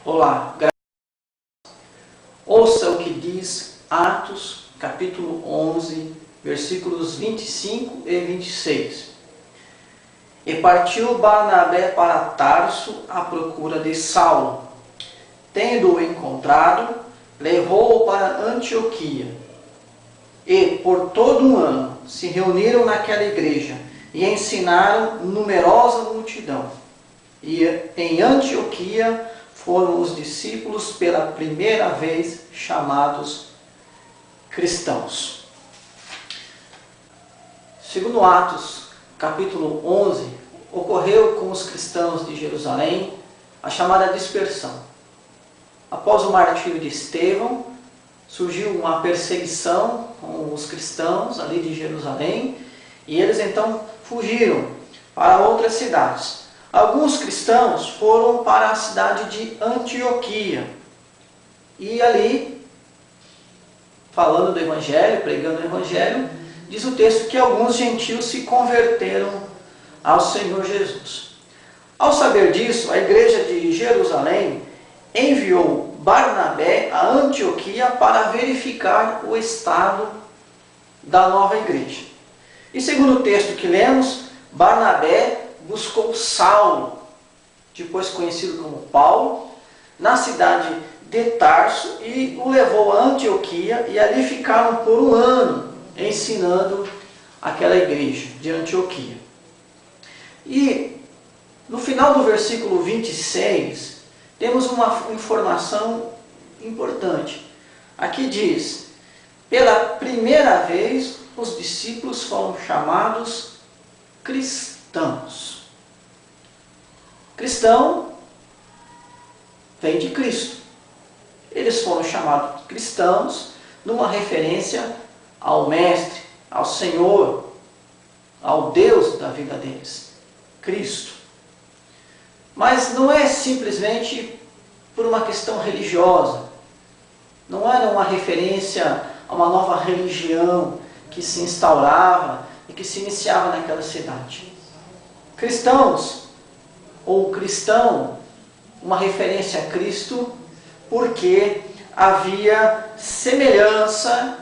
Olá, ouça o que diz Atos, capítulo 11, versículos 25 e 26. E partiu Barnabé para Tarso à procura de Saulo. Tendo-o encontrado, levou-o para Antioquia. E, por todo um ano, se reuniram naquela igreja e ensinaram numerosa multidão. E em Antioquia foram os discípulos pela primeira vez chamados cristãos. Segundo Atos, capítulo 11, ocorreu com os cristãos de Jerusalém a chamada dispersão. Após o martírio de Estevão, surgiu uma perseguição com os cristãos ali de Jerusalém e eles então fugiram para outras cidades. Alguns cristãos foram para a cidade de Antioquia e ali, falando do Evangelho, pregando o Evangelho, diz o texto que alguns gentios se converteram ao Senhor Jesus. Ao saber disso, a igreja de Jerusalém enviou Barnabé a Antioquia para verificar o estado da nova igreja. E segundo o texto que lemos, Barnabé buscou Saulo, depois conhecido como Paulo, na cidade de Tarso e o levou a Antioquia e ali ficaram por um ano ensinando aquela igreja de Antioquia. E no final do versículo 26, temos uma informação importante. Aqui diz: pela primeira vez os discípulos foram chamados cristãos. Cristão vem de Cristo. Eles foram chamados cristãos numa referência ao Mestre, ao Senhor, ao Deus da vida deles, Cristo. Mas não é simplesmente por uma questão religiosa. Não era uma referência a uma nova religião que se instaurava e que se iniciava naquela cidade. Cristãos, ou cristão, uma referência a Cristo, porque havia semelhança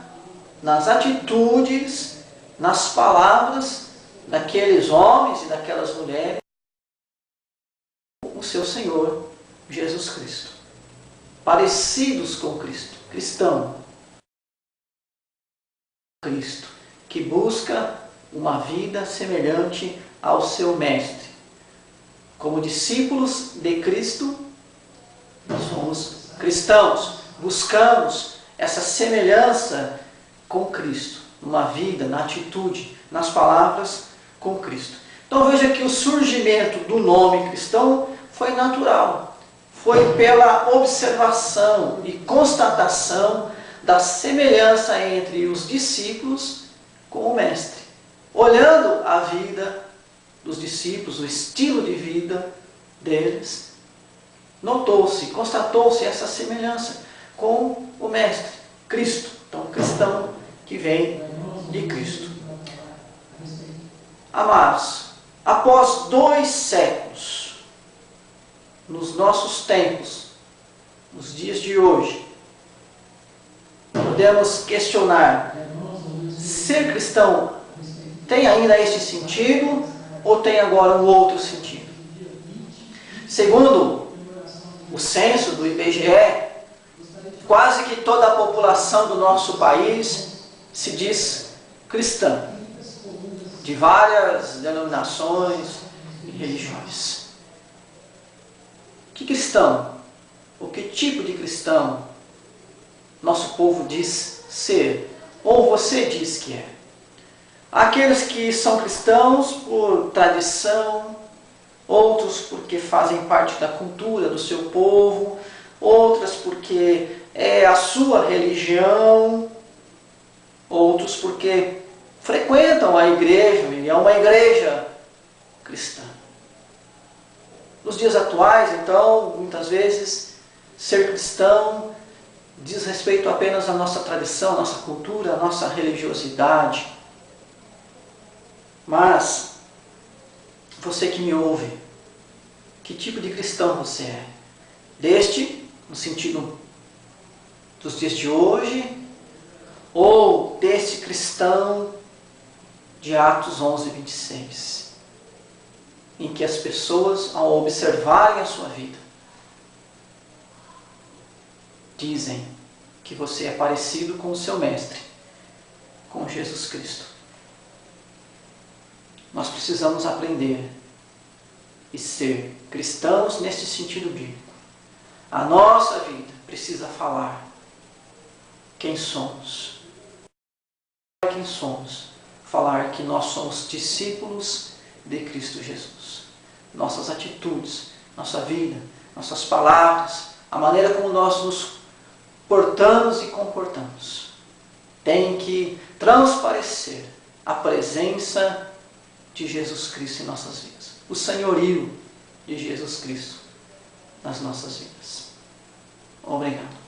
nas atitudes, nas palavras daqueles homens e daquelas mulheres, o seu Senhor Jesus Cristo. Parecidos com Cristo, cristão. Cristo, que busca uma vida semelhante ao seu Mestre. Como discípulos de Cristo, nós somos cristãos, buscamos essa semelhança com Cristo, numa vida, na atitude, nas palavras com Cristo. Então veja que o surgimento do nome cristão foi natural, foi pela observação e constatação da semelhança entre os discípulos com o Mestre. Olhando a vida dos discípulos, o estilo de vida deles, notou-se, constatou-se essa semelhança com o Mestre, Cristo. Então, cristão que vem de Cristo. Amados, após 2 séculos, nos nossos tempos, nos dias de hoje, podemos questionar: ser cristão tem ainda este sentido ou tem agora um outro sentido? Segundo o censo do IBGE, quase que toda a população do nosso país se diz cristã, de várias denominações e religiões. Que cristão, ou que tipo de cristão nosso povo diz ser, ou você diz que é? Aqueles que são cristãos por tradição, outros porque fazem parte da cultura do seu povo, outras porque é a sua religião, outros porque frequentam a igreja e é uma igreja cristã. Nos dias atuais, então, muitas vezes, ser cristão diz respeito apenas à nossa tradição, à nossa cultura, à nossa religiosidade. Mas, você que me ouve, que tipo de cristão você é? no sentido dos dias de hoje, ou deste cristão de Atos 11, 26, em que as pessoas, ao observarem a sua vida, dizem que você é parecido com o seu mestre, com Jesus Cristo. Nós precisamos aprender e ser cristãos neste sentido bíblico. A nossa vida precisa falar quem somos. Quem somos? Falar que nós somos discípulos de Cristo Jesus. Nossas atitudes, nossa vida, nossas palavras, a maneira como nós nos portamos e comportamos, tem que transparecer a presença de Jesus Cristo em nossas vidas. O senhorio de Jesus Cristo nas nossas vidas. Obrigado.